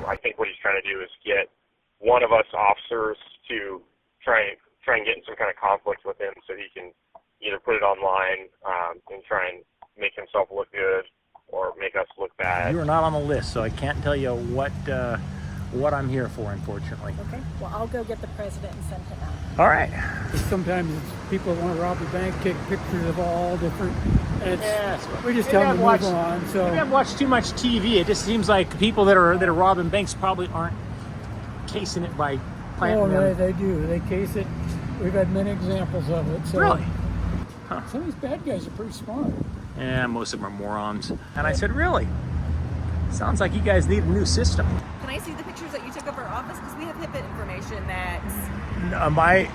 I think what he's trying to do is get one of us officers to try and get in some kind of conflict with him so he can either put it online and try and make himself look good or make us look bad. You are not on the list, so I can't tell you what I'm here for, unfortunately. Okay, well, I'll go get the president and send him out. All right. Sometimes people want to rob the bank, take pictures of all different, and Yes. we just tell them to move on. So Maybe I've watched too much TV. It just seems like people that are robbing banks probably aren't casing it by planting them. they do. They case it. We've had many examples of it. So Really? some of these bad guys are pretty smart. Yeah, most of them are morons. And I said, really? Sounds like you guys need a new system. Can I see the pictures that you took of our office? Because we have HIPAA information that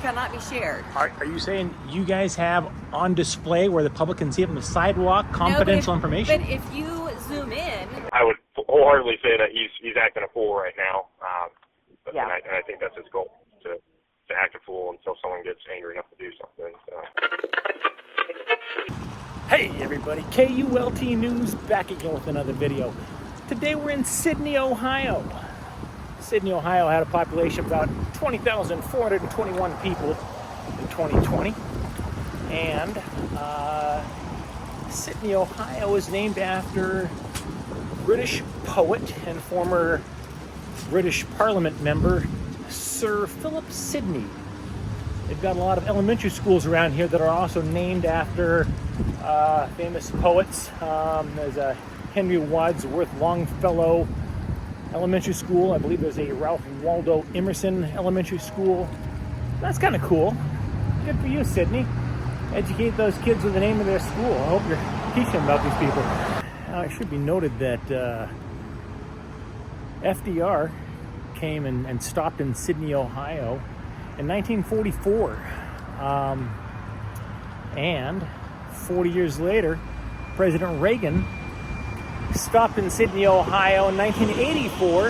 cannot be shared. Are you saying you guys have on display where the public can see it on the sidewalk confidential information? But if you zoom in, I would wholeheartedly say that he's acting a fool right now. And I think that's his goal, to act a fool until someone gets angry enough to do something. So. Hey everybody, KULT News back again with another video. Today we're in Sidney, Ohio. Sidney, Ohio had a population of about 20,421 people in 2020. And Sidney, Ohio is named after British poet and former British Parliament member Sir Philip Sidney. They've got a lot of elementary schools around here that are also named after famous poets. There's a Henry Wadsworth Longfellow Elementary School. I believe there's a Ralph Waldo Emerson Elementary School. That's kind of cool. Good for you, Sidney. Educate those kids with the name of their school. I hope you're teaching them about these people. Now, it should be noted that FDR came and stopped in Sidney, Ohio in 1944. And 40 years later, President Reagan stopped in Sidney, Ohio in 1984,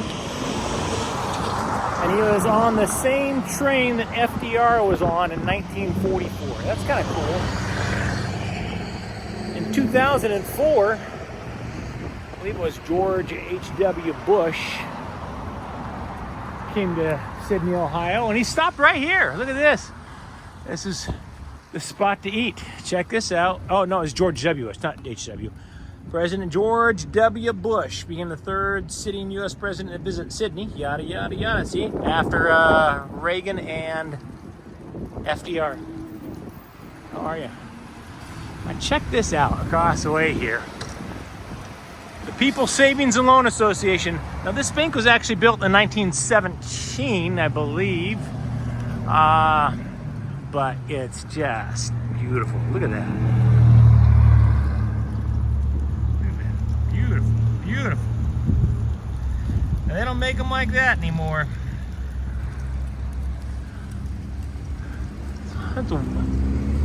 and he was on the same train that FDR was on in 1944. That's kind of cool. In 2004, I believe it was George H.W. Bush came to Sidney, Ohio, and he stopped right here. Look at this. This is the spot to eat. Check this out. Oh, no, it's George W. It's not H.W. President George W. Bush became the third sitting U.S. president to visit Sidney. Yada, yada, yada. See? After Reagan and FDR. How are you? Now check this out across the way here. The People's Savings and Loan Association. Now this bank was actually built in 1917, I believe. But it's just beautiful. Look at that. Beautiful, beautiful. And they don't make them like that anymore. I have to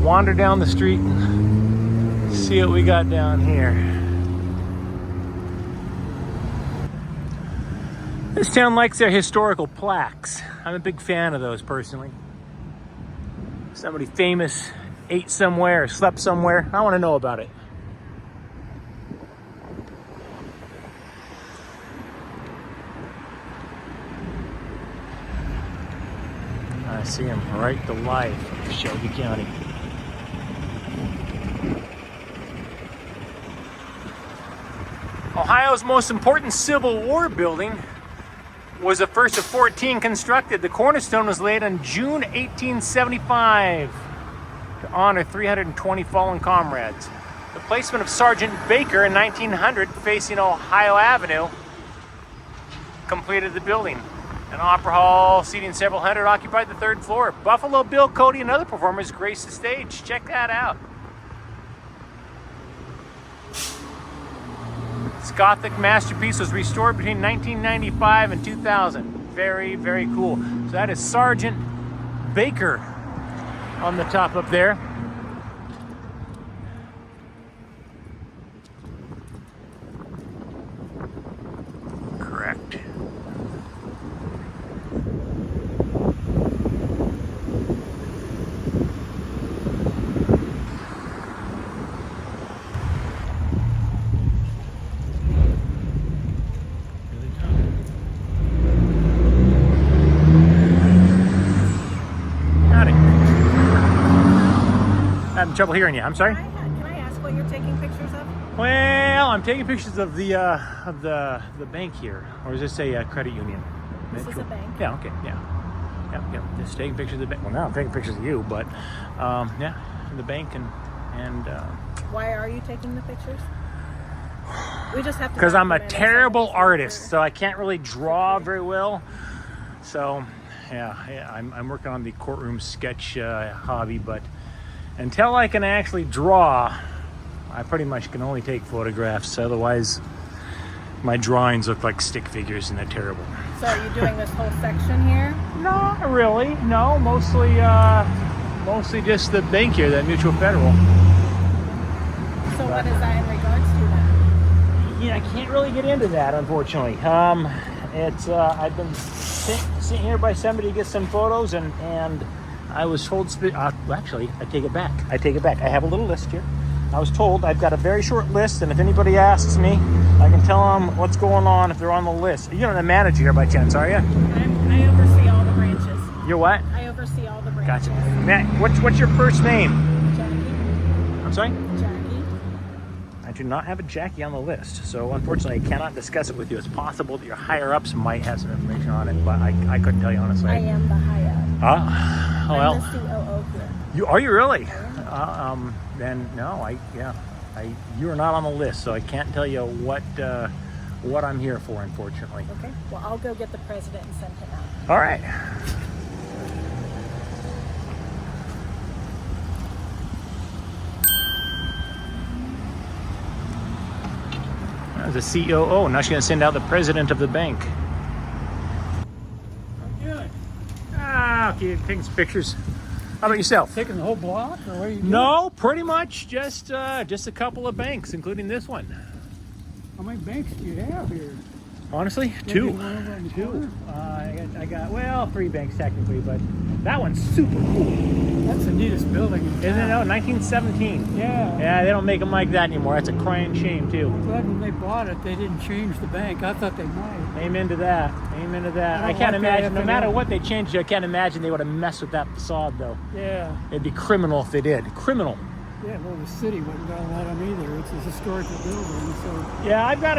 wander down the street and see what we got down here. This town likes their historical plaques. I'm a big fan of those personally. Somebody famous ate somewhere or slept somewhere, I want to know about it. I see him right to life of Shelby County. Ohio's most important Civil War building was the first of 14 constructed. The cornerstone was laid on June 1875 to honor 320 fallen comrades. The placement of Sergeant Baker in 1900 facing Ohio Avenue completed the building. An opera hall seating several hundred occupied the third floor. Buffalo Bill Cody and other performers graced the stage. Check that out. This Gothic masterpiece was restored between 1995 and 2000. Very, very cool. So that is Sergeant Baker on the top up there. Correct. trouble hearing you. I'm sorry. Can I ask what you're taking pictures of? Well, I'm taking pictures of the bank here, or is this a credit union? This is a bank. Yeah. Okay. Yeah. Just taking pictures of the bank. Well, now I'm taking pictures of you, but yeah, the bank and. Why are you taking the pictures? We just have to. Because I'm a document terrible it. artist, so I can't really draw very well. So, yeah, I'm working on the courtroom sketch hobby, but until I can actually draw, I pretty much can only take photographs. Otherwise, my drawings look like stick figures and they're terrible. So are you doing this whole section here? Not really. No, mostly just the bank here, that Mutual Federal. So what is that in regards to then? Yeah, I can't really get into that, unfortunately. It's I've been sitting here by somebody to get some photos, and I was told. Actually, I take it back. I have a little list here. I was told I've got a very short list, and if anybody asks me, I can tell them what's going on if they're on the list. You're not the manager here by chance, are you? I oversee all the branches. You're what? I oversee all the branches. Gotcha. Man, what's your first name? Jackie. I'm sorry? Jackie. I do not have a Jackie on the list, so unfortunately I cannot discuss it with you. It's possible that your higher-ups might have some information on it, but I couldn't tell you honestly. I am the high up. Well. I'm the COO here. Are you really? Then no, you are not on the list, so I can't tell you what I'm here for, unfortunately. Okay. Well, I'll go get the president and send him out. All right. The COO. Now she's going to send out the president of the bank. Okay, taking some pictures. How about yourself? Taking the whole block, or what are you doing? No, pretty much just a couple of banks, including this one. How many banks do you have here? Honestly, Maybe two. one over on the corner? I got 3 banks technically, but that one's super cool. That's the neatest building in Isn't it? town. No, 1917. Yeah. Yeah, they don't make them like that anymore. That's a crying shame too. Glad when they bought it, they didn't change the bank. I thought they might. Amen to that. Amen to that. I don't can't like imagine. that No matter FNL. what they changed, I can't imagine they would have messed with that facade though. Yeah. It'd be criminal if they did. Criminal. Yeah, well, the city wouldn't allow them either. It's a historical building, so... Yeah, I got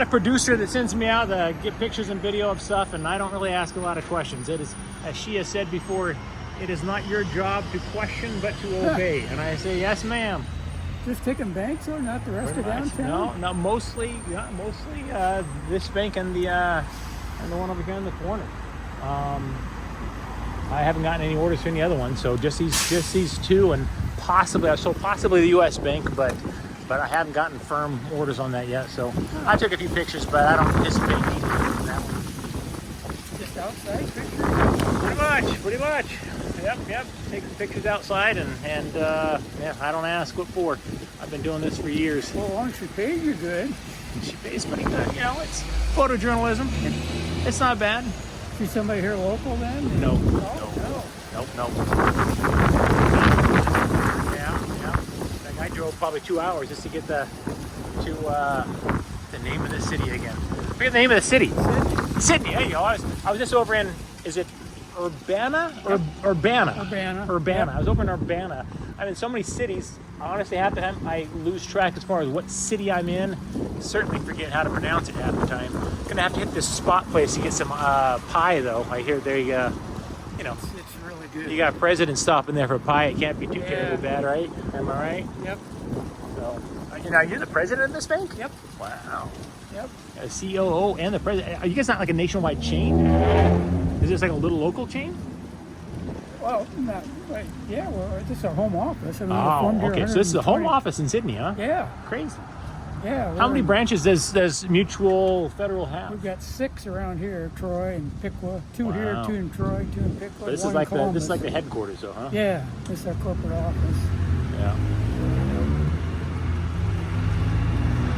a producer that sends me out to get pictures and video of stuff, and I don't really ask a lot of questions. It is, as she has said before, it is not your job to question, but to obey. And I say, yes, ma'am. Just taking banks, or not the rest of downtown? No, mostly this bank and the one over here in the corner. I haven't gotten any orders for any other ones, so just these two, and possibly the U.S. bank, but I haven't gotten firm orders on that yet. So I took a few pictures, but I don't anticipate needing that one. Just outside pictures? Pretty much. Yep. Taking pictures outside, and yeah, I don't ask what for. I've been doing this for years. Well, once she pays you good. She pays pretty good. You know, it's photojournalism. It's not bad. See somebody here local then? No. No. Yeah. Like I drove probably 2 hours just to get the name of the city again. I forget the name of the city. Sidney. There you go. I was just over in, is it Urbana? Yep. Urbana. Yep. I was over in Urbana. I'm in so many cities. I honestly half the time I lose track as far as what city I'm in. Certainly forget how to pronounce it half the time. Gonna have to hit this spot place to get some pie though. I hear there you go. You know, It's really good. you got president stopping there for pie. It can't be too terribly bad, right? Am I right? Yep. So, you're the president of this bank? Yep. Wow. Yep. A COO and the president. Are you guys not like a nationwide chain? Is this like a little local chain? Well, not right. Yeah, well, this is our home office. I mean, we're formed here okay. So this is the home 120. office in Sydney, huh? Yeah. Crazy. Yeah. How many branches does Mutual Federal have? We've got 6 around here, Troy and Piqua. 2 here, Wow. 2 in Troy, 2 in Piqua. But this one is like in this is like Columbus. the headquarters, though, huh? Yeah, this is our corporate office. Yeah.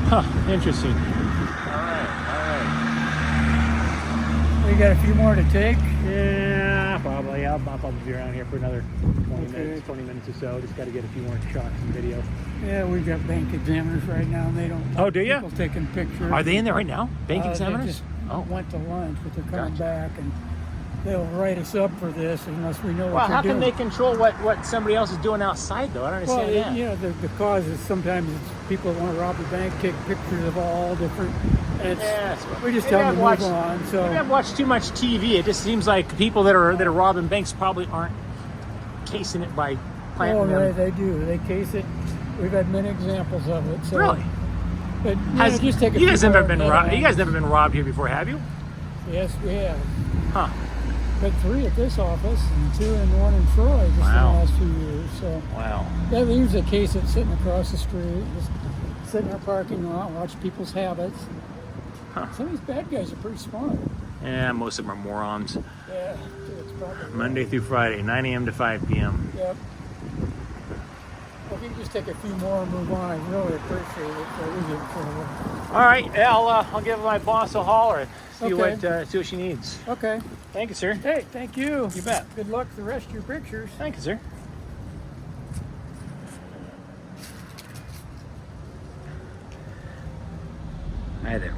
Huh. Interesting. All right. We got a few more to take. Yeah, probably. I'll probably be around here for another 20 Okay. 20 minutes or so. Just got to get a few more shots and video. Yeah, we've got bank examiners right now, and they don't. Oh, do ya? People taking pictures. Are they in there right now? Bank They examiners? just Oh. went to lunch, but they're coming Gotcha. back, and they'll write us up for this unless we know Well, what they're how doing. can they control what somebody else is doing outside, though? I don't Well, understand that. you know, the cause is sometimes it's people want to rob the bank, take pictures of all different. And it's, Yes. we just Maybe tell them I've to watched- move on. So Maybe I've watched too much TV. It just seems like people that are robbing banks probably aren't casing it by planting them. they do. They case it. We've had many examples of it. So, Really? But just take a You guys few never more been and robbed? let You guys never been robbed here before, have you? Yes, we have. Huh? But 3 at this office and 2 and 1 in Troy just in the Wow. last few years. So Wow. that leaves a case that's sitting across the street, just sit in our parking lot, watch people's habits. Huh. Some of these bad guys are pretty smart. Yeah, most of them are morons. Yeah, it's probably Monday through Friday, 9 a.m. to 5 p.m. Yep. Well, if you can just take a few more and move on, I really appreciate it. So we get it. All right, yeah, I'll give my boss a holler. See Okay. what she needs. Okay. Thank you, sir. Hey, thank you. You bet. Good luck with the rest of your pictures. Thank you, sir. Hi there.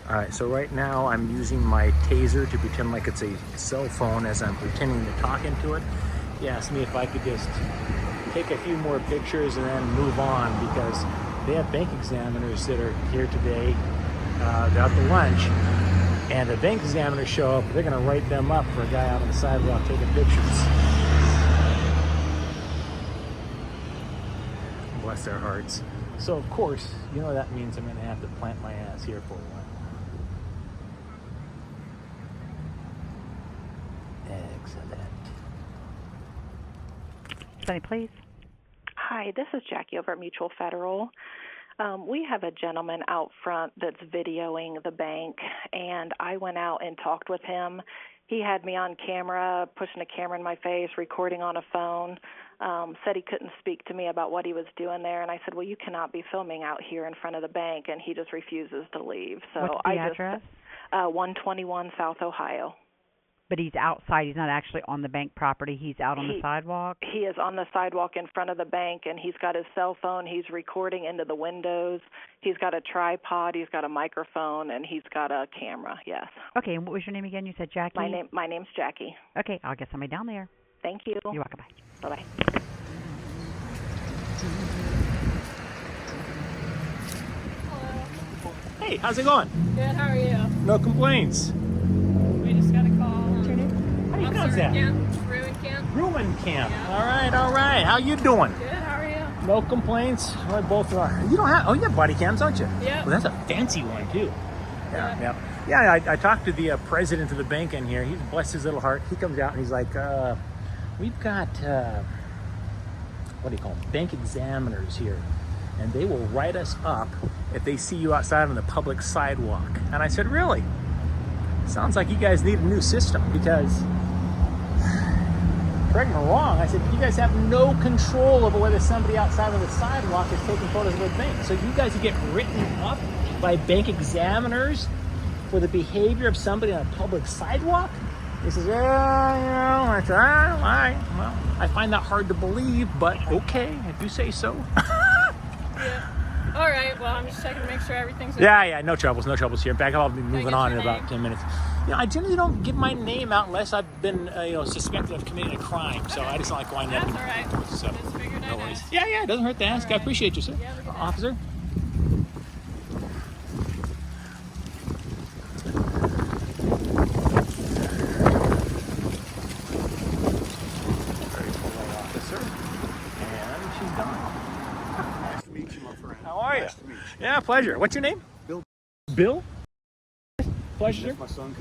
All right, so right now I'm using my taser to pretend like it's a cell phone as I'm pretending to talk into it. He asked me if I could just take a few more pictures and then move on because they have bank examiners that are here today. They're out to lunch, and the bank examiners show up. They're going to write them up for a guy out on the sidewalk taking pictures. Bless their hearts. So of course, you know that means I'm going to have to plant my ass here for a while. Excellent. Sunny, please. Hi, this is Jackie over at Mutual Federal. We have a gentleman out front that's videoing the bank, and I went out and talked with him. He had me on camera, pushing a camera in my face, recording on a phone, said he couldn't speak to me about what he was doing there, and I said, well, you cannot be filming out here in front of the bank, and he just refuses to leave. So What's the address? 121 South Ohio. But he's outside. He's not actually on the bank property. He's out on the sidewalk. He is on the sidewalk in front of the bank, and he's got his cell phone. He's recording into the windows. He's got a tripod. He's got a microphone, and he's got a camera, yes. Okay, and what was your name again? You said Jackie? My name's Jackie. Okay, I'll get somebody down there. Thank you. You're welcome. Bye. Bye-bye. Hey, how's it going? Good, how are you? No complaints. We just got a call. How do you pronounce that? Ruin camp. Ruin camp. Yeah. All right. How you doing? Good, how are you? No complaints. We both are. You don't have. Oh, you have body cams, don't you? Yeah. Well, that's a fancy one too. Yeah. Yeah. I talked to the president of the bank in here. He bless his little heart. He comes out and he's like, "We've got what do you call them? Bank examiners here, and they will write us up if they see you outside on the public sidewalk." And I said, "Really? Sounds like you guys need a new system because." Correct me if I'm wrong. I said, you guys have no control over whether somebody outside on the sidewalk is taking photos of a bank. So you guys get written up by bank examiners for the behavior of somebody on a public sidewalk? He says, yeah, you know. I said, all right. Well, I find that hard to believe, but okay, if you say so. Yeah. All right, well, I'm just checking to make sure everything's okay. Yeah, no troubles here. In fact, I'll be moving get on in your about name? 10 minutes. You know, I generally don't give my name out unless I've been, suspected of committing a crime. So I just don't like going there. That's all right. So, Just figured no I'd worries. ask. Yeah, it doesn't hurt to ask. I appreciate you, sir. Yeah, look at that. Officer. Very polite officer. And she's done. Nice to meet you, my friend. How are you? Nice to meet you. Yeah, pleasure. What's your name? Bill. Bill? Pleasure. That's my son,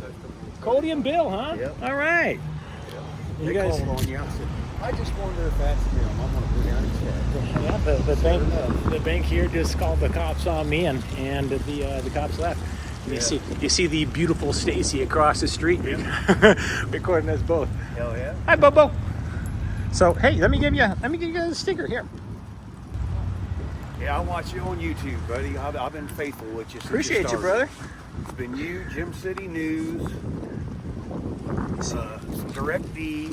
Cody and Bill, huh? Yep. All right. They You guys. called on you. I said, I just wonder if that's him. I'm going to go down and check. Yeah, the bank here just called the cops on me, and the cops left. You see the beautiful Stacy across the street recording us both. Hell yeah. Hi, Bobo. So hey, let me give you a sticker here. Yeah, I watch you on YouTube, buddy. I've been faithful with you since Appreciate you, started. brother. It's been you, Gym City News, some Direct D,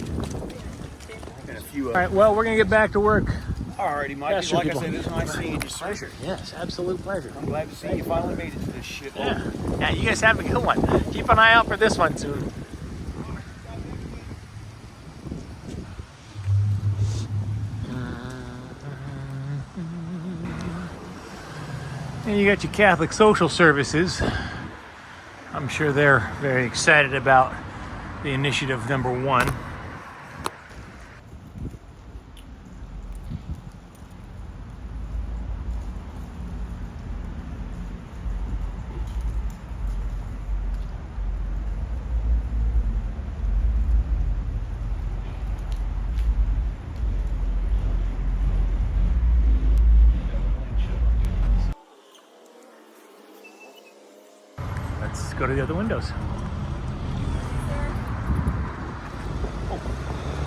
and a few All others. right. Well, we're gonna get back to work. Alrighty, Mike. Yeah, sure, Like I people. said, it's nice seeing you, sir. Pleasure. Yes, absolute pleasure. I'm glad to see you finally made it to this shit. Yeah. Yeah, you guys have a good one. Keep an eye out for this one soon. And you got your Catholic Social Services. I'm sure they're very excited about the initiative number 1. Let's go to the other windows. Oh,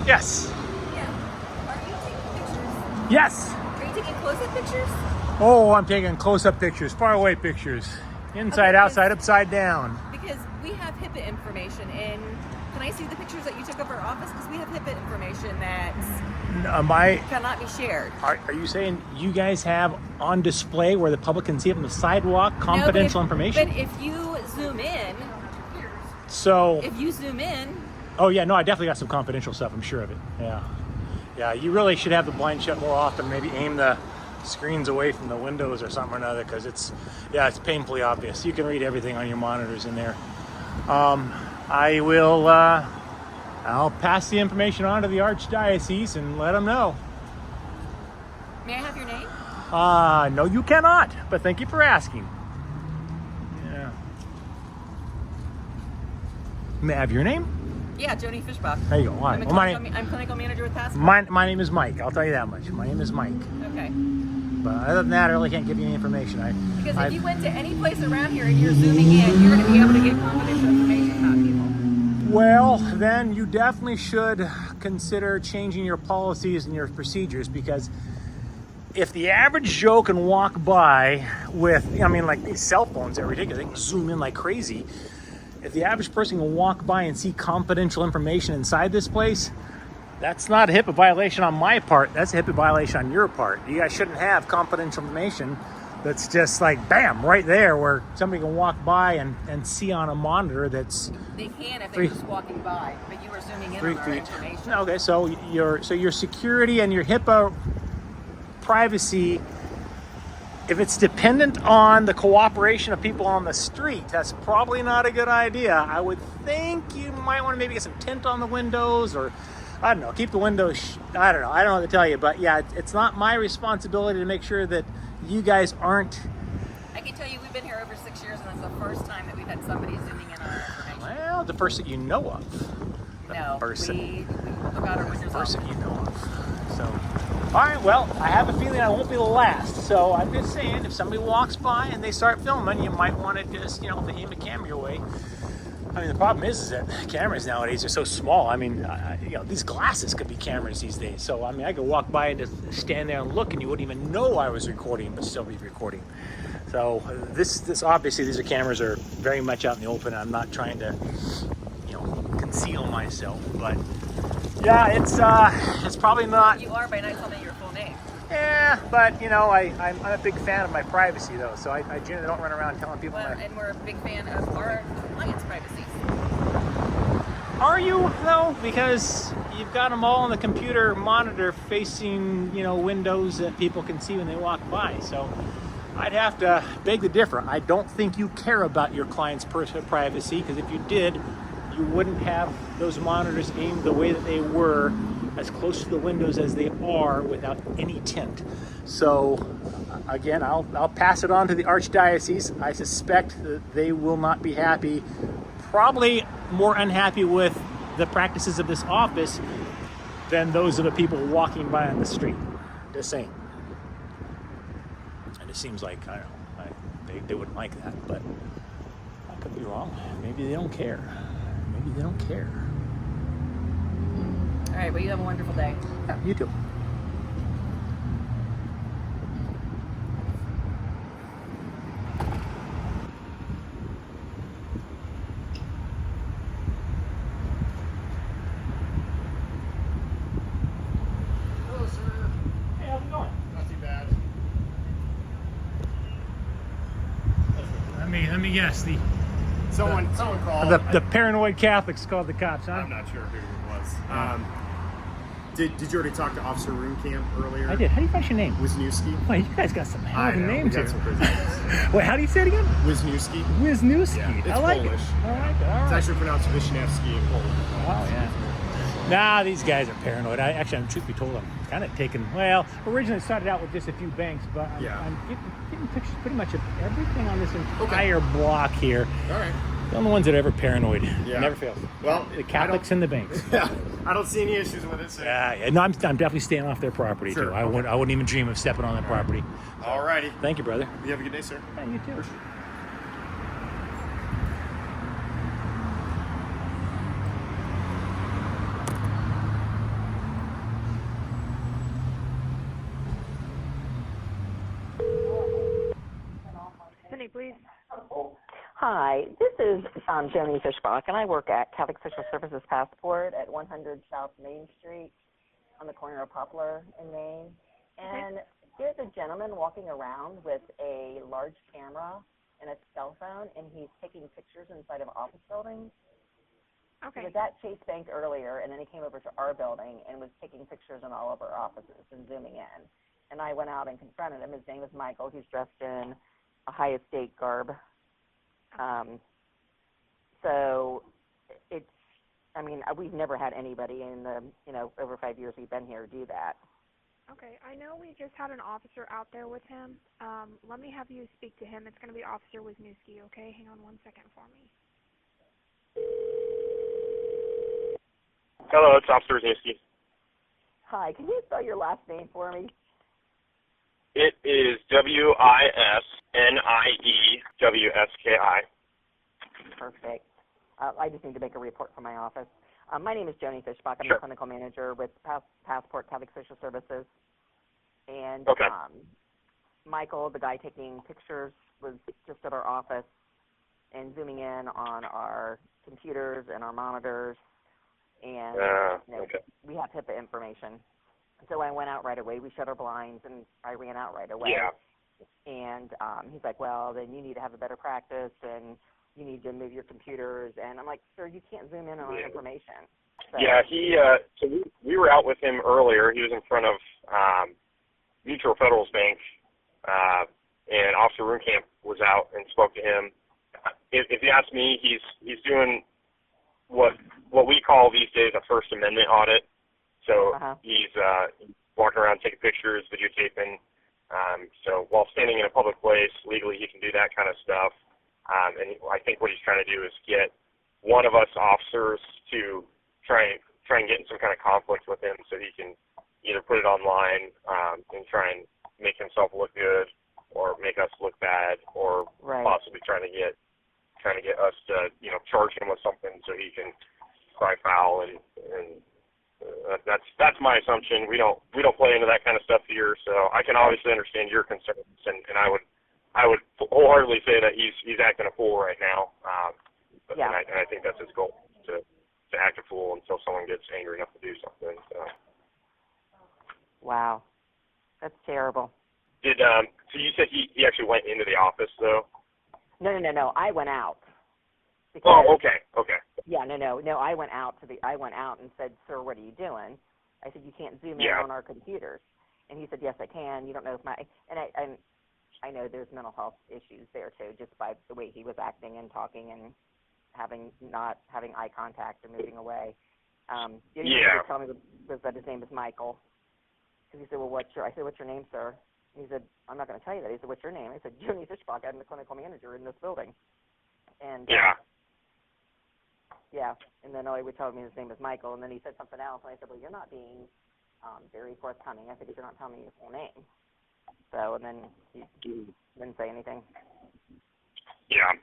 yes. Yeah. Are you taking pictures? Yes. Are you taking close-up pictures? Oh, I'm taking close-up pictures, far-away pictures. Inside, Okay, outside, upside down. Because we have HIPAA information, and can I see the pictures that you took of our office? Because we have HIPAA information that cannot be shared. Are you saying you guys have on display where the public can see it on the sidewalk confidential information? But if you zoom in, So. if you zoom in, Oh yeah, no, I definitely got some confidential stuff. I'm sure of it. Yeah. You really should have the blind shut more often. Maybe aim the screens away from the windows or something or another, because it's painfully obvious. You can read everything on your monitors in there. I will. I'll pass the information on to the Archdiocese and let them know. may I have your name? No, you cannot. But thank you for asking. Yeah. May I have your name? Yeah, Joni Fishbach. There you go. All right. I'm clinical manager with Passport. My name is Mike. I'll tell you that much. My name is Mike. Okay. But other than that, I really can't give you any information. Because if you went to any place around here and you're zooming in, you're going to be able to get confidential information about people. Well, then you definitely should consider changing your policies and your procedures, because if the average Joe can walk by with, like these cell phones, they're ridiculous. They can zoom in like crazy. If the average person can walk by and see confidential information inside this place, that's not a HIPAA violation on my part. That's a HIPAA violation on your part. You guys shouldn't have confidential information that's just like, bam, right there where somebody can walk by and see on a monitor that's... They can if they're just walking by, but you were zooming in 3 on our feet. information. Okay, so your security and your HIPAA privacy, if it's dependent on the cooperation of people on the street, that's probably not a good idea. I would think you might want to maybe get some tint on the windows, or I don't know, keep the windows, I don't know what to tell you, but yeah, it's not my responsibility to make sure that you guys aren't... I can tell you we've been here over 6 years, and that's the first time that we've had somebody zooming in on our information. Well, the first that you know of. We look out our windows First often. that you know of. So, all right, well, I have a feeling I won't be the last. So I'm just saying, if somebody walks by and they start filming, you might want to just, if they aim a camera your way. I mean, the problem is that cameras nowadays are so small. I mean, these glasses could be cameras these days. So, I mean, I could walk by and just stand there and look, and you wouldn't even know I was recording, but still be recording. So, this obviously, these cameras are very much out in the open. I'm not trying to, conceal myself, but yeah, it's probably not. You are by not telling me your full name. Yeah, but I'm a big fan of my privacy though, so I generally don't run around telling people. And we're a big fan of our clients' privacy. Are you though? Because you've got them all on the computer monitor facing windows that people can see when they walk by. So I'd have to beg to differ. I don't think you care about your client's personal privacy, because if you did, you wouldn't have those monitors aimed the way that they were, as close to the windows as they are, without any tint. So again, I'll pass it on to the Archdiocese. I suspect that they will not be happy, probably more unhappy with the practices of this office than those of the people walking by on the street. Just saying. And it seems like, I don't know, they wouldn't like that, but I could be wrong. Maybe they don't care. Maybe they don't care. All right, well, you have a wonderful day. Yeah, you too. Hello, sir. Hey, how's it going? Not too bad. Let me guess. The Someone called. The paranoid Catholics called the cops, huh? I'm not sure who it was. Did you already talk to Officer Roomcamp earlier? I did. How do you pronounce your name? Wisniewski. Well, you guys got some hell of a We names got here. some crazy names. Wait, how do you say it again? Wisniewski. Wisniewski. Yeah, it's I like Polish. it. I like it. All It's right. actually pronounced Wisniewski in Poland. Oh, yeah. Nah, these guys are paranoid. I'm truth be told, I'm kind of taking, well, originally started out with just a few banks, but I'm getting pictures pretty much of everything on this entire block here. All right. The only ones that are ever paranoid. Yeah. Never fails. Well, the Catholics and the banks. Yeah, I don't see any issues with it. So. Yeah. No, I'm definitely staying off their property, Sure, too. I wouldn't even dream of stepping on their property. All righty. Thank you, brother. You have a good day, sir. Yeah, you too. Sidney, please. Hi, this is Joni Fishbach, and I work at Catholic Social Services Passport at 100 South Main Street on the corner of Poplar in Maine. And there's a gentleman walking around with a large camera and a cell phone, and he's taking pictures inside of office buildings. Okay. He was at Chase Bank earlier, and then he came over to our building and was taking pictures in all of our offices and zooming in. And I went out and confronted him. His name is Michael. He's dressed in a high estate garb. So it's, I mean, we've never had anybody in the, over 5 years we've been here do that. Okay, I know we just had an officer out there with him. Let me have you speak to him. It's going to be Officer Wisniewski, okay? Hang on 1 second for me. Hello, it's Officer Wisniewski. Hi, can you spell your last name for me? It is Wisniewski. Perfect. I just need to make a report for my office. My name is Joni Fishbach. I'm Sure. the clinical manager with Passport Catholic Social Services. And Okay. Michael, the guy taking pictures, was just at our office and zooming in on our computers and our monitors. And okay. we have HIPAA information. So I went out right away. We shut our blinds, and I ran out right away. Yeah. And he's like, well, then you need to have a better practice, and you need to move your computers. And I'm like, sir, you can't zoom in on our information. So, Yeah, so we were out with him earlier. He was in front of Mutual Federal's Bank, and Officer Roomcamp was out and spoke to him. If you ask me, he's doing what we call these days a First Amendment audit. So he's walking around taking pictures, videotaping. So while standing in a public place, legally he can do that kind of stuff. And I think what he's trying to do is get one of us officers to try and get in some kind of conflict with him so he can either put it online and try and make himself look good or make us look bad, or possibly trying to get us to charge him with something so he can cry foul and that's my assumption. We don't play into that kind of stuff here, so I can obviously understand your concerns, and I would wholeheartedly say that he's acting a fool right now. And I think that's his goal, to act a fool until someone gets angry enough to do something. So. Wow, that's terrible. So you said he actually went into the office though? No. I went out. Okay. Yeah, no. I went out and said, sir, what are you doing? I said, you can't zoom in on our computers. And he said, yes, I can. You don't know if I know there's mental health issues there too, just by the way he was acting and talking and not having eye contact or moving away. The only thing he was telling me was that his name is Michael. Because he said, well, I said, what's your name, sir? And he said, I'm not going to tell you that. He said, what's your name? I said, Joni Fishbach. I'm the clinical manager in this building. And and then he would tell me his name is Michael, and then he said something else, and I said, well, you're not being very forthcoming. I said, because you're not telling me your full name. So, and then he didn't say anything. Yeah,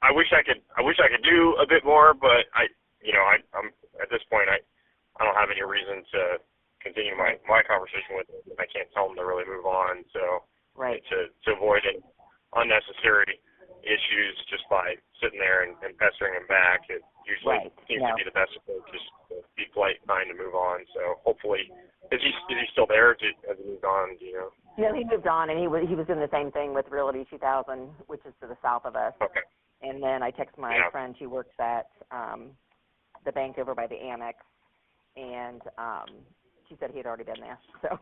I wish I could do a bit more, but I'm at this point I don't have any reason to continue my conversation with him. I can't tell him to really move on, so to avoid any unnecessary issues just by sitting there and pestering him back, it usually seems to be the best approach, just to be polite, fine, to move on. So hopefully, is he still there? Has he moved on? Do you know? No, he moved on, and he was doing the same thing with Realty 2000, which is to the south of us. Okay. And then I text my friend who works at the bank over by the annex, and she said he had already been there. So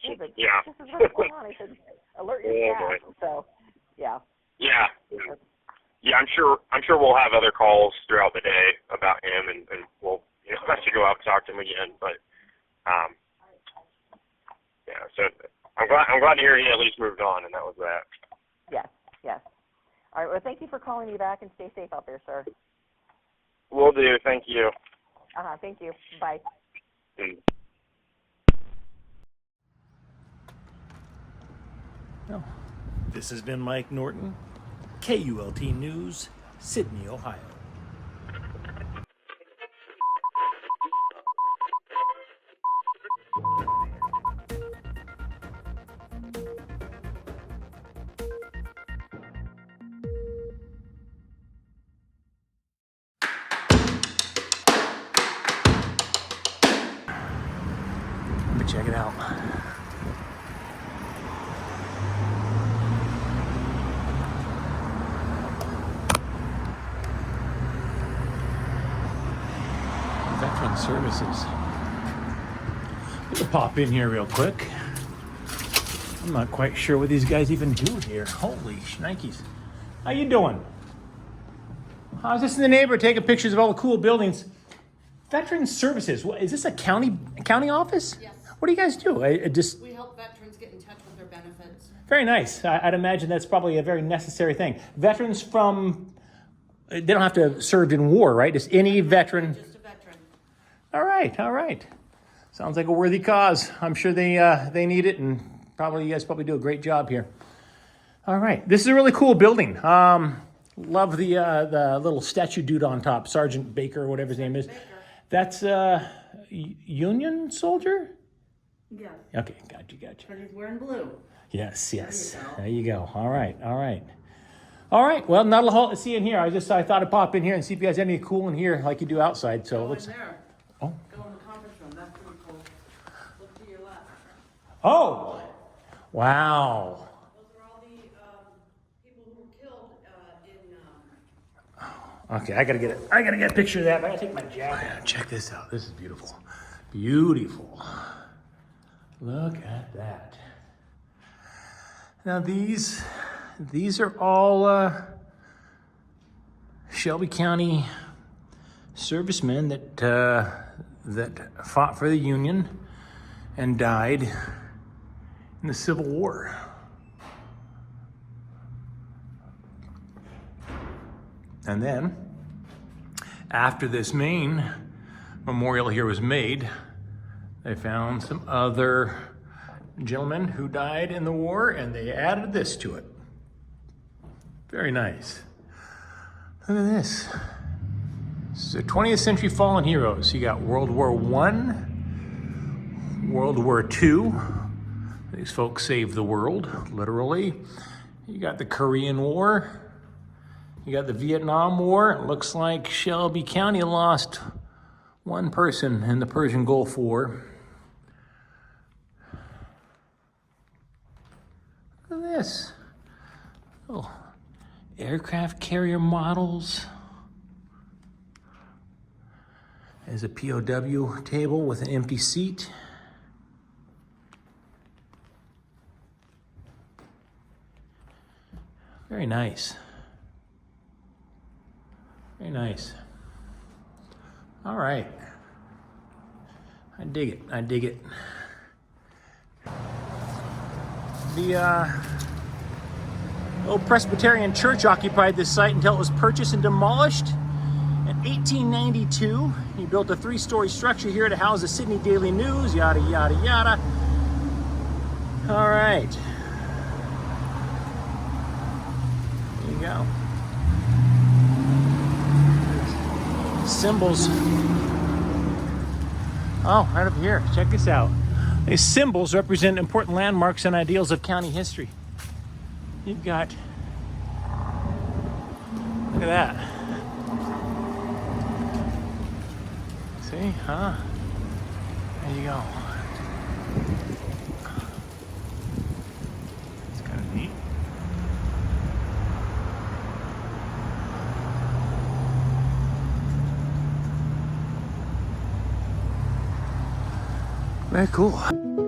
she said, this is what's going on. I said, alert your staff. So, yeah. Yeah. Yeah, I'm sure we'll have other calls throughout the day about him, and we'll have to go out and talk to him again. But so I'm glad to hear he at least moved on, and that was that. Yes. All right. Well, thank you for calling me back, and stay safe out there, sir. Will do. Thank you. Thank you. Bye. Well, this has been Mike Norton, KULT News, Sidney, Ohio. Let me check it out. Veteran Services. We'll pop in here real quick. I'm not quite sure what these guys even do here. Holy shnikes. How you doing? I was just in the neighborhood taking pictures of all the cool buildings. Veteran Services. What, is this a county office? Yes. What do you guys do? We help veterans get in touch with their benefits. Very nice. I'd imagine that's probably a very necessary thing. Veterans from, they don't have to have served in war, right? Just any veteran. Just a veteran. All right. Sounds like a worthy cause. I'm sure they need it, and you guys probably do a great job here. All right. This is a really cool building. Love the little statue dude on top, Sergeant Baker, or whatever his name is. That's Union soldier? Yeah. Okay, got you. But he's wearing blue. Yes. There you go. All right. Well, not a whole lot to see in here. I thought I'd pop in here and see if you guys have any cool in here like you do outside. So in there. Oh. Go in the conference room. That's pretty cool. Look to your left. Oh. Wow. Those are all the people who were killed in. Okay, I gotta get a picture of that. I gotta take my jacket. Oh, yeah, check this out. This is beautiful. Look at that. Now these are all Shelby County servicemen that fought for the Union and died in the Civil War. And then, after this main memorial here was made, they found some other gentlemen who died in the war, and they added this to it. Very nice. Look at this. This is a 20th century fallen heroes. You got World War I, World War II. These folks saved the world, literally. You got the Korean War. You got the Vietnam War. It looks like Shelby County lost one person in the Persian Gulf War. Look at this. Oh, aircraft carrier models. There's a POW table with an empty seat. Very nice. Very nice. All right. I dig it. The old Presbyterian church occupied this site until it was purchased and demolished in 1892. He built a 3-story structure here to house the Sidney Daily News, yada, yada, yada. All right. There you go. Symbols. Oh, right up here. Check this out. These symbols represent important landmarks and ideals of county history. You've got, look at that. See, huh? There you go. It's kind of neat. Very cool.